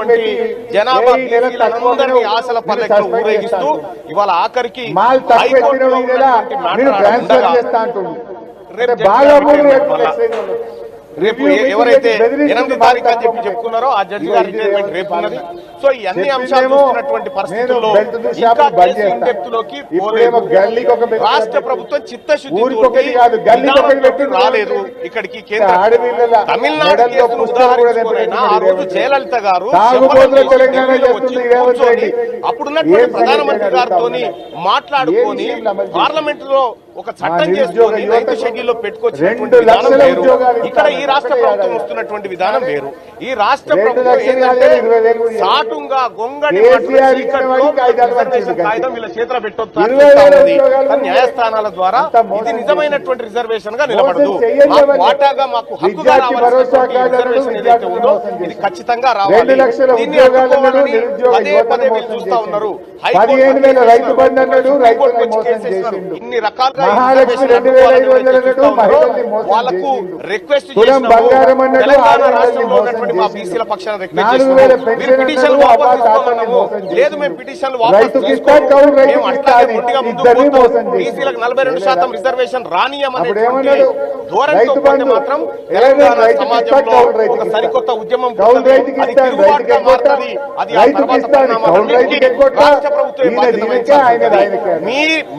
ఉన్నటువంటి జనాభా బీసీలందరినీ ఆశల పల్లెల్లో ఊరేగిస్తూ ఇవాళ ఆఖరికి హైకోర్టులో ఉన్నటువంటి రేపు ఎవరైతే 8 తారీఖు అని చెప్పుకున్నారో ఆ జడ్జి గారి రిటైర్మెంట్ రేపు ఉన్నది. సో ఈ అన్ని అంశాలు చూస్తున్నటువంటి పరిస్థితుల్లో ఇంకా లోకి రాష్ట్ర ప్రభుత్వం చిత్తశుద్ధి రాలేదు. ఇక్కడికి తమిళనాడు కేసును ఉదాహరించుకునైనా ఆ రోజు జయలలిత గారు అప్పుడున్నటువంటి ప్రధానమంత్రి గారితో మాట్లాడుకొని పార్లమెంట్ లో ఒక చట్టం చేసుకొని 9th షెడ్యూల్లో పెట్టుకొచ్చినటువంటి విధానం వేరు, ఇక్కడ ఈ రాష్ట్ర ప్రభుత్వం వస్తున్నటువంటి విధానం వేరు. ఈ రాష్ట్ర ప్రభుత్వం ఏంటంటే సాటుగా గొంగడి కాగితం వీళ్ళ చేతుల పెట్టొచ్చున్నది. న్యాయస్థానాల ద్వారా ఇది నిజమైనటువంటి రిజర్వేషన్ గా నిలబడదు. మాకు వాటాగా మాకు హక్కుగా రావాల్సినటువంటి రిజర్వేషన్ ఏదైతే ఉందో ఇది ఖచ్చితంగా రావాలి. దీన్ని అడ్డుకోవాలని పదే పదే మీరు చూస్తా ఉన్నారు. ఇన్ని రకాలుగా వాళ్ళకు రిక్వెస్ట్ తెలంగాణ రాష్ట్రంలో ఉన్నటువంటి మా బీసీల పక్షాన రిక్వెస్ట్ చేస్తున్నాము. మీరు పిటిషన్ వాపస్ తీసుకోమన్నాము. లేదు మేము పిటిషన్లు వాపస్ తీసుకోము, మేము అట్లాగే ముందుగా ముందుకు బీసీలకు 42% రిజర్వేషన్ రానియమనేటువంటి ధోరణితో పోతే మాత్రం తెలంగాణ సమాజంలో ఒక సరికొత్త ఉద్యమం అది తిరుగుబాటుగా మారుతుంది. అది ఆ తర్వాత పరిణామాలన్నింటికీ రాష్ట్ర ప్రభుత్వం బాధ్యత వహించాల్సింది.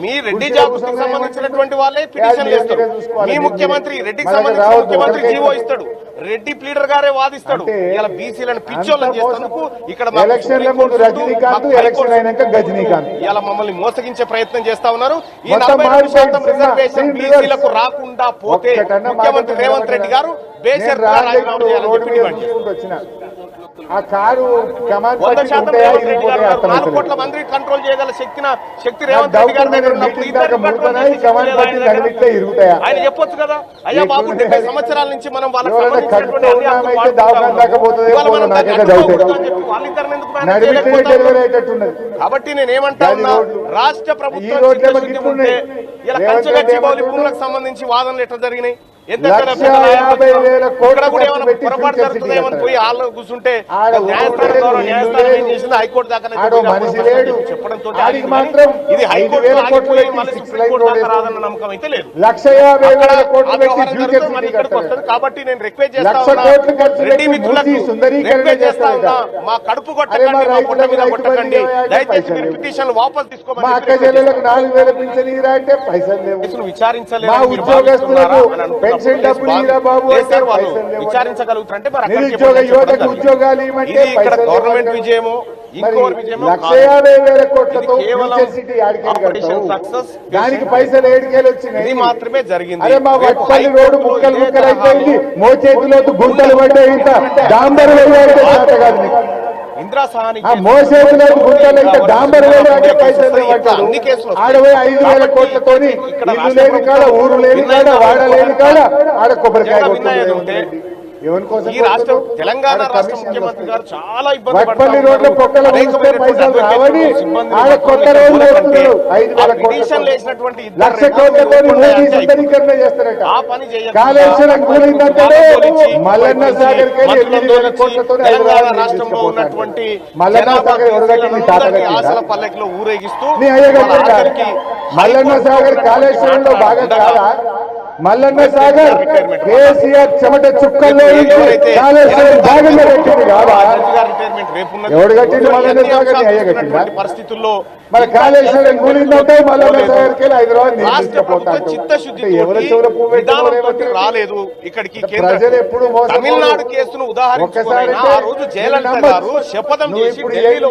మీ రెడ్డి జాబుకి సంబంధించినటువంటి వాళ్ళే పిటిషన్ చేస్తారు. మీ ముఖ్యమంత్రి రెడ్డికి సంబంధించిన ముఖ్యమంత్రి జీవో ఇస్తాడు, రెడ్డి ప్లీడర్ గారే వాదిస్తాడు. ఇలా బీసీలను పిచ్చోళ్ళని చేసేందుకు ఇక్కడ ఇలా మమ్మల్ని మోసగించే ప్రయత్నం చేస్తా ఉన్నారు. ఈ 42% రిజర్వేషన్ బీసీలకు రాకుండా పోతే ముఖ్యమంత్రి రేవంత్ రెడ్డి గారు బేషరతుగా రాజీనామా చేయాలని చెప్పి డిమాండ్ చేస్తారు. 4 కోట్ల మంది కంట్రోల్ చేయగల శక్తి రేవంత్ రెడ్డి గారి దగ్గర ఉన్నప్పుడు ఆయన చెప్పొచ్చు కదా, అయ్యా బాబు 70 సంవత్సరాల నుంచి మనం వాళ్ళకి సంబంధించినటువంటి కాబట్టి నేనేమంటా ఉన్నా, రాష్ట్ర ప్రభుత్వం ఇలా కంచగచ్చి బౌలిపులకు సంబంధించి వాదనలు ఎట్లా జరిగినాయి, పొరపాటు జరుగుతుందేమని పోయి వాళ్ళు కూర్చుంటే న్యాయస్థానం ఏం చేసింది హైకోర్టు దాకా చెప్పడంతో ఇది హైకోర్టు సుప్రీంకోర్టు దాకా రాదన్న నమ్మకం అయితే లేదు. కాబట్టి నేను రిక్వెస్ట్ చేస్తా ఉన్నా, రెడ్డి మిత్రులకు రిక్వెస్ట్ చేస్తా ఉన్నా, మా కడుపు కొట్టకండి, మా పుట్ట మీద కొట్టకండి, దయచేసి మీరు పిటిషన్ వాపస్ తీసుకోమని విచారించలేదు విచారించగలుగుతారంటే ఇది ఇక్కడ గవర్నమెంట్ విజయమో ఇంకోటి విజయమో సక్సెస్ దానికి పైసలు ఏడుకేలు వచ్చినాయి, ఇది మాత్రమే జరిగింది. రోడ్డు ముక్కలు ముక్కలు అయిపోయింది, మోచేతిలోకి గుంటలు పడ్డాయి, ఇంకా డాంబర్ ఇందిరా సహాని అన్ని కేసులు 5,000 కోట్లతోని ఇల్లు లేని కాడ, ఊరు లేని కాడ, వాడ లేని కాడ ఆడ కొబ్బరికాయ ఉంటే ఈ రాష్ట్రం తెలంగాణ రాష్ట్ర ముఖ్యమంత్రి గారు చాలా ఇబ్బంది ఆ పని తెలంగాణ రాష్ట్రంలో ఉన్నటువంటి ఆశల పల్లెకిలో ఊరేగిస్తూ మల్లన్న సాగర్ కాళేశ్వరంలో భాగం కాదా? మల్లన్న సాగర్ కేసీఆర్ చెమట చుక్కల్లో భాగంగా పెట్టింది కాదా? ఎవడు కట్టింది మల్లన్న సాగర్? అయ్య కట్టిందా? పరిస్థితుల్లో మరి కాళేశ్వరం కూలిందంటే మల్లన్న సాగర్కి హైదరాబాద్ రాలేదు. ఇక్కడికి ప్రజలు ఎప్పుడు తమిళనాడు కేసును ఉదాహరించుకుని ఆ రోజు జయలలిత గారు శపథం చేసి ఢిల్లీలో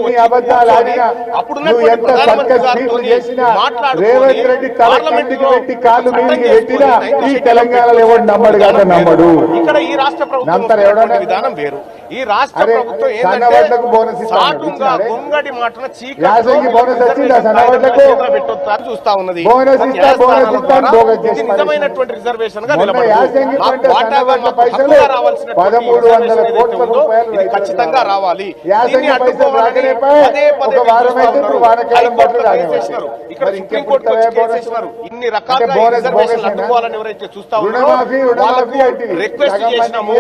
రేవంత్ రెడ్డి తలకిందికి పెట్టి కాళ్ళు మీదికి పెట్టినా ఈ తెలంగాణలో ఎవరు నమ్మడు కాక నమ్మడు. ఇక్కడ ఈ రాష్ట్ర ప్రభుత్వం విధానం వేరు. ఈ రాష్ట్ర ప్రభుత్వం గొంగడి మాటన చూస్తా ఉన్నది. నిజమైనటువంటి రిజర్వేషన్ గా రావాల్సిన ఖచ్చితంగా రావాలి. దీన్ని అడ్డుకోవాలని పదే పదే ఇక్కడ సుప్రీంకోర్టు కేసేసినారు. ఇన్ని రకాలుగా రిజర్వేషన్ అడ్డుకోవాలని ఎవరైతే చూస్తా ఉన్నారో వాళ్ళకు రిక్వెస్ట్ చేసినాము.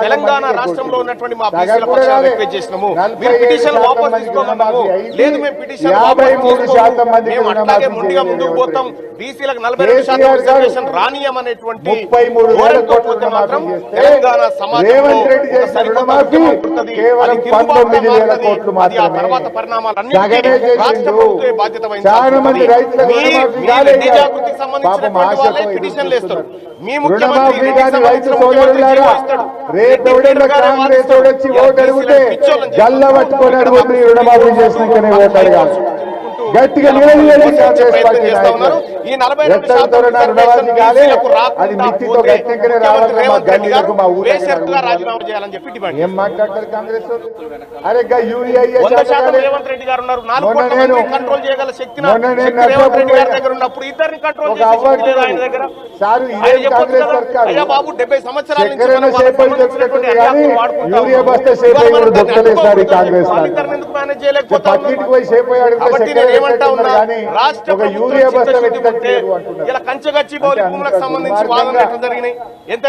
తెలంగాణ రాష్ట్రంలో ఉన్నటువంటి మా సగం బీసీల కూడా పక్షాన కాదు. రిక్వెస్ట్ చేసినాము. 47% మీరు పిటిషన్ వాపస్ మందికి తీసుకోమన్నాము. రుణమాఫీ అయింది. లేదు మేము పిటిషన్ 53% మందికి మేము అట్లాగే రుణమాఫీ మొండిగా చేయలేదు ముందుకు పోతాం. బీసీలకు 42% కేసీఆర్ గారు రిజర్వేషన్ రానియమనేటువంటి 33,000 ధోరణితో కోట్ల పోతే మాత్రం రుణమాఫీ చేస్తే తెలంగాణ సమాజంలో రేవంత్ రెడ్డి ఒక చేసిన సరికొత్త రుణమాఫీ ఉద్యమం పుడుతుంది. కేవలం అది తిరుగుబాటుగా 19,000 మారుతుంది. కోట్లు అది ఆ మాత్రమే. తర్వాత పరిణామాలన్నింటినీ సగమే రాష్ట్ర చేసిండు. ప్రభుత్వమే బాధ్యత చాలా మంది వహించాల్సి రైతులకు ఉంటుంది. రుణమాఫీ మీ కాలేదు. రెడ్డి జాగృతికి సంబంధించినటువంటి పాపం వాళ్ళే ఆశతో పిటిషన్లు వేస్తారు. మీ రుణమాఫీ ముఖ్యమంత్రి రెడ్డికి కాని రైతు సంబంధించిన ముఖ్యమంత్రి సోదరులారా, జీవో ఇస్తాడు. రేపు రెడ్డి ఎవడన్నా గారే కాంగ్రెస్ వాదిస్తాడు. వచ్చి ఇలా ఓటు అడిగితే బీసీలను పిచ్చోళ్ళని చేస్తారు. గల్ల పట్టుకొని అడుగుతుంది రుణమాఫీ చేసినాకనే ఓటు అడగాలి. గట్టిగా నిలదీయాలి కాంగ్రెస్ పార్టీ నాయకులు. ఈ 42 ఎక్కడ శాతం తోరణ రిజర్వేషన్ రుణమాఫీ కాలే, బీసీలకు రాకుండా అది మిత్తితో పోతే గట్టిగానే ముఖ్యమంత్రి రావాలని మా రేవంత్ రెడ్డి గల్లీలకు మా గారు ఊళ్ళకి బేషరతుగా రాజీనామా చేయాలని చెప్పి డిమాండ్ ఏం మాట్లాడతారు కాంగ్రెస్ వాళ్ళు? అరే గా యూరియా 100% రేవంత్ రెడ్డి గారు ఉన్నారు. 4 మొన్న కోట్ల నేను- మందిని కంట్రోల్ చేయగల శక్తి మొన్న నేను రేవంత్ రెడ్డి గారి నర్సాపురం దగ్గర ఉన్నప్పుడు ఇద్దరిని కంట్రోల్ ఒక చేసే అవ్వ శక్తి లేదా ఆయన దగ్గర? సారు ఆయన ఇదే చెప్పొచ్చు కాంగ్రెస్ కదా, సర్కారు అయ్యా బాబు 70 సంవత్సరాల నుంచి చక్కెరైన మనం వాళ్ళకి చేపలు సంబంధించినటువంటి దొరుకుతుంది కానీ అన్ని వాడుకుంటా యూరియా ఉన్నాం. బస్తా చేప ఇవాళ మనం ఇప్పుడు దాన్ని దొరకలేదు సార్ ఈ అడ్డుకోకూడదు. కాంగ్రెస్ వాళ్ళిద్దరిని ఎందుకు మేనేజ్ చేయలేకపోతా ఉన్నాం? పక్కింటికి పోయి చేప అడిగితే కాబట్టి చక్కెర నేను ఏమంటా ఉన్నా, పెట్టుకుంటారు కానీ రాష్ట్ర ఒక ప్రభుత్వం యూరియా బస్తా చిత్తశుద్ధి ఉంటే పెట్టుకుంటారు అంటున్నారు. ఇలా కంచగచ్చి బౌలి అంటే భూములకు అంత సంబంధించి దుర్మార్గంగా వాదనలు ఎట్లా జరిగినాయి? ఎంత